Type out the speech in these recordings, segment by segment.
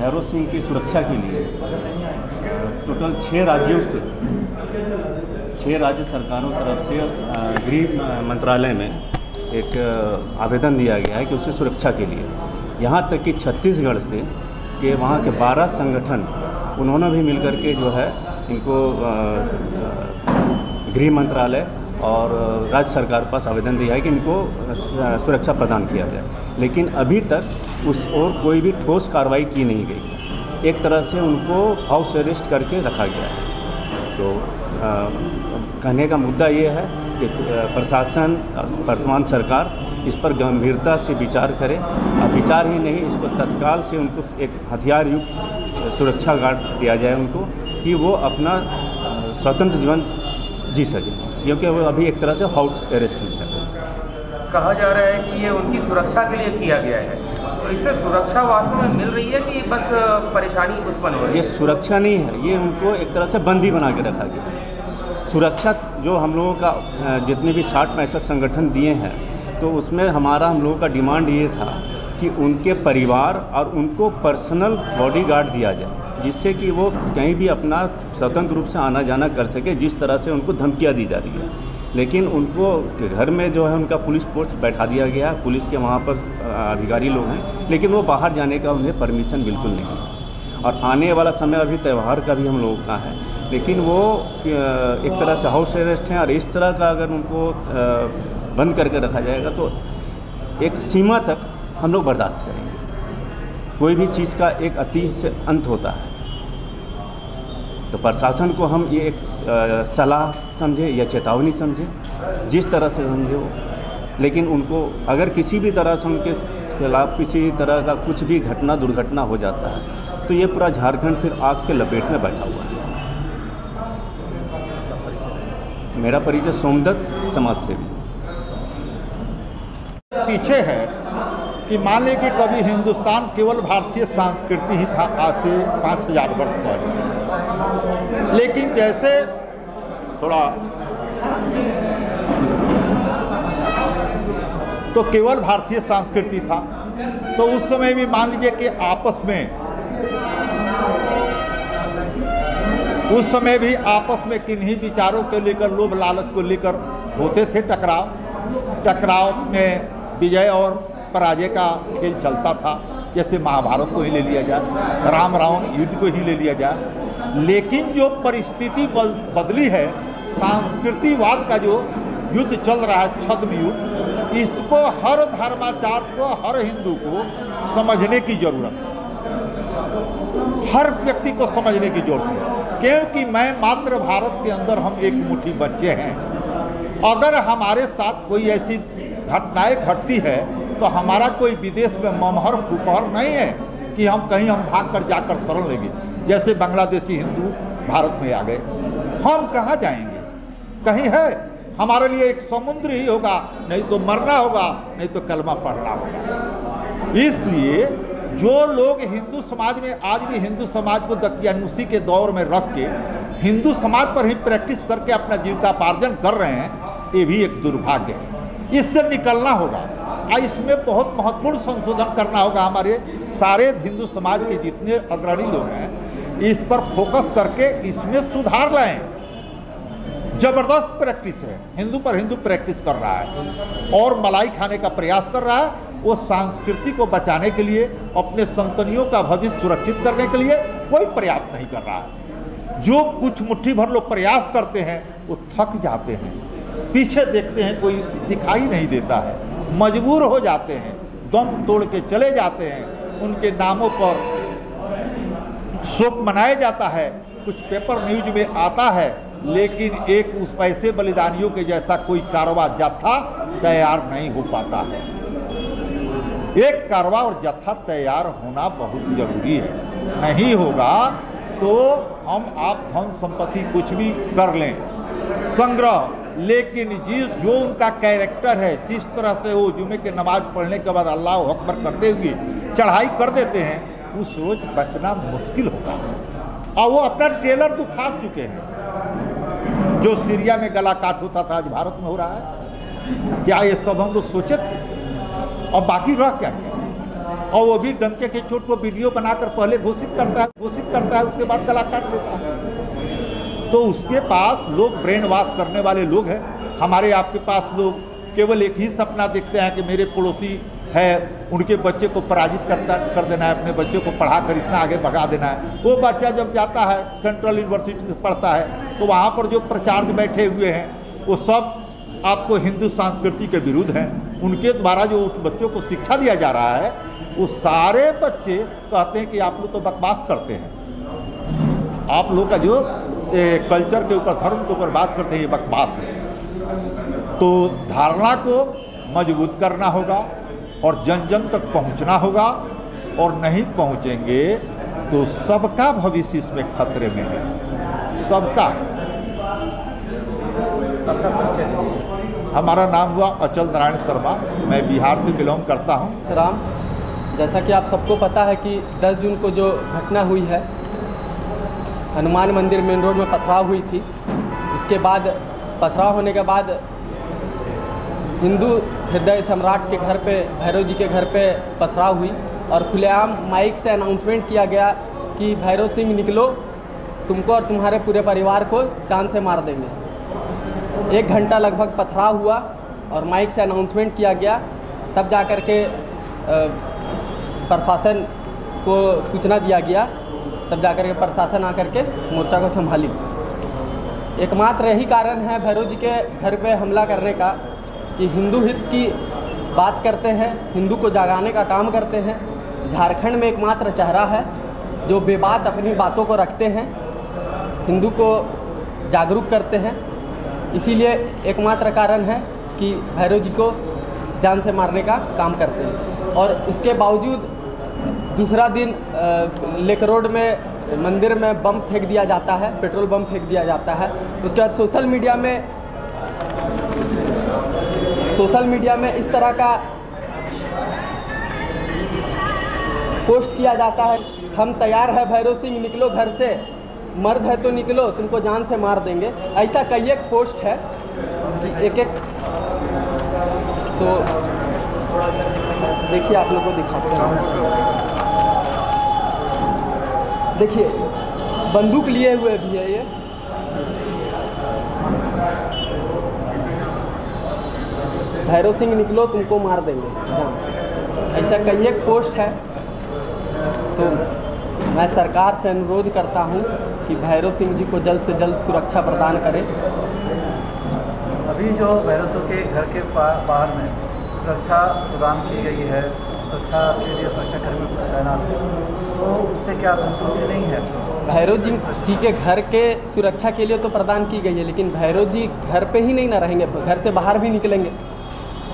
भैरव सिंह की सुरक्षा के लिए टोटल 6 राज्यों से 6 राज्य सरकारों तरफ से गृह मंत्रालय में एक आवेदन दिया गया है कि उससे सुरक्षा के लिए, यहाँ तक कि छत्तीसगढ़ से कि वहाँ के 12 संगठन उन्होंने भी मिलकर के जो है इनको गृह मंत्रालय और राज्य सरकार के पास आवेदन दिया है कि इनको सुरक्षा प्रदान किया जाए, लेकिन अभी तक उस ओर कोई भी ठोस कार्रवाई की नहीं गई। एक तरह से उनको हाउस अरेस्ट करके रखा गया है। तो कहने का मुद्दा ये है कि प्रशासन, वर्तमान सरकार इस पर गंभीरता से विचार करे, और विचार ही नहीं, इसको तत्काल से उनको एक हथियार युक्त सुरक्षा गार्ड दिया जाए उनको, कि वो अपना स्वतंत्र जीवन जी सके, क्योंकि वो अभी एक तरह से हाउस अरेस्ट में है। कहा जा रहा है कि ये उनकी सुरक्षा के लिए किया गया है, तो इससे सुरक्षा वास्तव में मिल रही है कि बस परेशानी उत्पन्न हो रही है? ये सुरक्षा नहीं है, ये उनको एक तरह से बंदी बना के रखा गया है। सुरक्षा जो हम लोगों का जितने भी 60-65 संगठन दिए हैं, तो उसमें हम लोगों का डिमांड ये था कि उनके परिवार और उनको पर्सनल बॉडीगार्ड दिया जाए, जिससे कि वो कहीं भी अपना स्वतंत्र रूप से आना जाना कर सके। जिस तरह से उनको धमकियाँ दी जा रही है, लेकिन उनको घर में जो है उनका पुलिस फोर्स बैठा दिया गया, पुलिस के वहाँ पर अधिकारी लोग हैं, लेकिन वो बाहर जाने का उन्हें परमिशन बिल्कुल नहीं है। और आने वाला समय अभी त्यौहार का भी हम लोगों का है, लेकिन वो एक तरह से हाउस अरेस्ट हैं, और इस तरह का अगर उनको बंद करके रखा जाएगा तो एक सीमा तक हम लोग बर्दाश्त करेंगे। कोई भी चीज़ का एक अति से अंत होता है। तो प्रशासन को हम ये एक सलाह समझे या चेतावनी समझे, जिस तरह से समझे वो, लेकिन उनको अगर किसी भी तरह से उनके खिलाफ किसी तरह का कुछ भी घटना दुर्घटना हो जाता है, तो ये पूरा झारखंड फिर आग के लपेट में बैठा हुआ है। मेरा परिचय सोमदत्त, समाज सेवी। पीछे है कि मान लें कि कभी हिंदुस्तान केवल भारतीय संस्कृति ही था, आज से 5000 वर्ष पहले, लेकिन जैसे थोड़ा तो केवल भारतीय संस्कृति था, तो उस समय भी मान लीजिए कि आपस में किन्हीं विचारों को लेकर, लोभ लालच को लेकर होते थे टकराव में विजय और पराजय का खेल चलता था। जैसे महाभारत को ही ले लिया जाए, राम रावण युद्ध को ही ले लिया जाए। लेकिन जो परिस्थिति बदली है, सांस्कृतिकवाद का जो युद्ध चल रहा है, छद्म युद्ध, इसको हर धर्माचार्य को, हर हिंदू को समझने की जरूरत है। हर व्यक्ति को समझने की जरूरत है, क्योंकि मैं मात्र भारत के अंदर हम एक मुट्ठी बच्चे हैं। अगर हमारे साथ कोई ऐसी घटनाएं घटती है, तो हमारा कोई विदेश में ममहर कुपहर नहीं है कि हम भाग कर जाकर शरण लेंगे। जैसे बांग्लादेशी हिंदू भारत में आ गए, हम कहाँ जाएंगे? कहीं है हमारे लिए एक समुद्र ही होगा, नहीं तो मरना होगा, नहीं तो कलमा पढ़ना होगा। इसलिए जो लोग हिंदू समाज में आज भी हिंदू समाज को दकियानुसी के दौर में रख के हिंदू समाज पर ही प्रैक्टिस करके अपना जीविकापार्जन कर रहे हैं, ये भी एक दुर्भाग्य है। इससे निकलना होगा और इसमें बहुत महत्वपूर्ण संशोधन करना होगा। हमारे सारे हिंदू समाज के जितने अग्रणी लोग हैं, इस पर फोकस करके इसमें सुधार लाएं। जबरदस्त प्रैक्टिस है, हिंदू पर हिंदू प्रैक्टिस कर रहा है और मलाई खाने का प्रयास कर रहा है। वो संस्कृति को बचाने के लिए, अपने संततियों का भविष्य सुरक्षित करने के लिए कोई प्रयास नहीं कर रहा है। जो कुछ मुट्ठी भर लोग प्रयास करते हैं, वो थक जाते हैं, पीछे देखते हैं कोई दिखाई नहीं देता है, मजबूर हो जाते हैं, दम तोड़ के चले जाते हैं। उनके नामों पर शोक मनाया जाता है, कुछ पेपर न्यूज में आता है, लेकिन एक उस पैसे बलिदानियों के जैसा कोई कारवा जत्था तैयार नहीं हो पाता है। एक कारवा और जत्था तैयार होना बहुत जरूरी है। नहीं होगा तो हम आप धन संपत्ति कुछ भी कर लें संग्रह, लेकिन जो उनका कैरेक्टर है, जिस तरह से वो जुमे के नमाज पढ़ने के बाद अल्लाह अकबर करते हुए चढ़ाई कर देते हैं, उस रोज बचना मुश्किल होगा। और वो अपना टेलर दुखा चुके हैं। जो सीरिया में गला काट होता था, आज भारत में हो रहा है। क्या ये सब हम लोग सोचे थे? और बाकी रह क्या गया? और वो भी डंके के चोट को वीडियो बनाकर पहले घोषित करता है, उसके बाद गला काट देता है। तो उसके पास लोग ब्रेन वॉश करने वाले लोग हैं। हमारे आपके पास लोग केवल एक ही सपना देखते हैं कि मेरे पड़ोसी है, उनके बच्चे को पराजित कर देना है, अपने बच्चे को पढ़ाकर इतना आगे भगा देना है। वो बच्चा जब जाता है सेंट्रल यूनिवर्सिटी से पढ़ता है तो वहाँ पर जो प्राचार्य बैठे हुए हैं वो सब आपको हिंदू संस्कृति के विरुद्ध हैं। उनके द्वारा जो बच्चों को शिक्षा दिया जा रहा है वो सारे बच्चे कहते हैं कि आप लोग तो बकवास करते हैं, आप लोग का जो कल्चर के ऊपर, धर्म के ऊपर बात करते हैं, ये बकवास है। तो धारणा को मजबूत करना होगा और जन जन तक पहुंचना होगा, और नहीं पहुंचेंगे तो सबका भविष्य इसमें खतरे में है, सबका। हमारा नाम हुआ अचल नारायण शर्मा, मैं बिहार से बिलोंग करता हूं। सलाम। जैसा कि आप सबको पता है कि 10 जून को जो घटना हुई है, हनुमान मंदिर मेन रोड में पथराव हुई थी। उसके बाद पथराव होने के बाद हिंदू हृदय सम्राट के घर पे, भैरव जी के घर पे पथराव हुई और खुलेआम माइक से अनाउंसमेंट किया गया कि भैरव सिंह निकलो, तुमको और तुम्हारे पूरे परिवार को जान से मार देंगे। 1 घंटा लगभग पथराव हुआ और माइक से अनाउंसमेंट किया गया, तब जा कर के प्रशासन को सूचना दिया गया, तब जा कर के प्रशासन आकर के मोर्चा को संभाली। एकमात्र यही कारण है भैरव जी के घर पे हमला करने का कि हिंदू हित की बात करते हैं, हिंदू को जगाने का काम करते हैं। झारखंड में एकमात्र चेहरा है जो बेबात अपनी बातों को रखते हैं, हिंदू को जागरूक करते हैं। इसीलिए एकमात्र कारण है कि भैरव जी को जान से मारने का काम करते हैं। और उसके बावजूद दूसरा दिन लेक रोड में मंदिर में बम फेंक दिया जाता है, पेट्रोल बम फेंक दिया जाता है। उसके बाद सोशल मीडिया में इस तरह का पोस्ट किया जाता है, हम तैयार है भैरव सिंह, निकलो घर से, मर्द है तो निकलो, तुमको जान से मार देंगे। ऐसा कई एक पोस्ट है, एक तो देखिए आप लोगों को दिखाते हैं। देखिए बंदूक लिए हुए भी है ये, भैरव सिंह निकलो, तुमको मार देंगे जान से। ऐसा कई एक पोस्ट है। तो मैं सरकार से अनुरोध करता हूं कि भैरव सिंह जी को जल्द से जल्द सुरक्षा प्रदान करें। अभी जो भैरव सिंह के घर के बाहर में सुरक्षा प्रदान की गई है, सुरक्षा के लिए सुरक्षाकर्मी तैनात है, तो उससे क्या संतुष्टि नहीं है? भैरव जी के घर के सुरक्षा के लिए तो प्रदान की गई है, लेकिन भैरव जी घर पे ही नहीं ना रहेंगे, घर से बाहर भी निकलेंगे,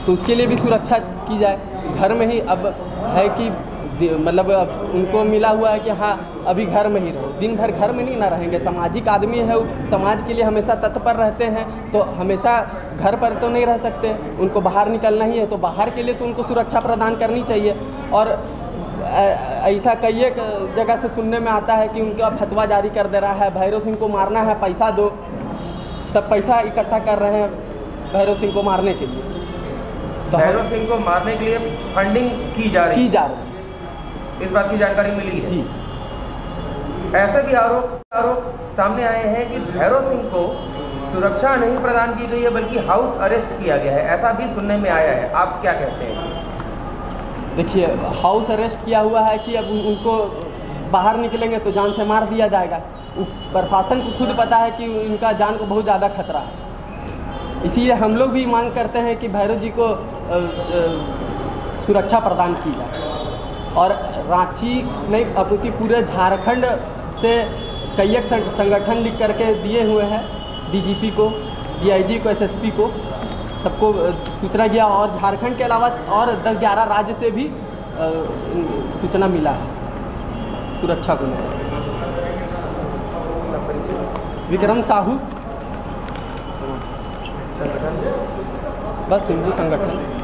तो उसके लिए भी सुरक्षा की जाए। घर में ही अब है कि मतलब उनको मिला हुआ है कि हाँ अभी घर में ही रहो, दिन भर घर में नहीं ना रहेंगे। सामाजिक आदमी है, समाज के लिए हमेशा तत्पर रहते हैं, तो हमेशा घर पर तो नहीं रह सकते, उनको बाहर निकलना ही है। तो बाहर के लिए तो उनको सुरक्षा प्रदान करनी चाहिए। और ऐसा कई एक जगह से सुनने में आता है कि उनका फतवा जारी कर दे रहा है, भैरव सिंह को मारना है, पैसा दो, सब पैसा इकट्ठा कर रहे हैं भैरव सिंह को मारने के लिए। तो भैरव सिंह को मारने के लिए फंडिंग की जा रही है, इस बात की जानकारी मिली है जी। ऐसे भी आरोप सामने आए हैं कि भैरव सिंह को सुरक्षा नहीं प्रदान की गई है बल्कि हाउस अरेस्ट किया गया है, ऐसा भी सुनने में आया है। आप क्या कहते हैं? देखिए हाउस अरेस्ट किया हुआ है कि अब उनको बाहर निकलेंगे तो जान से मार दिया जाएगा। प्रशासन को खुद पता है कि उनका जान को बहुत ज़्यादा खतरा है। इसीलिए हम लोग भी मांग करते हैं कि भैरव जी को सुरक्षा प्रदान की जाए। और रांची नहीं अपितु पूरे झारखंड से कई एक संगठन लिख करके दिए हुए हैं, डीजीपी को, डीआईजी को, एसएसपी को, सबको सूचना किया। और झारखंड के अलावा और 10-11 राज्य से भी सूचना मिला है सुरक्षा को लेकर। विक्रम साहू, बस हिंदू संगठन।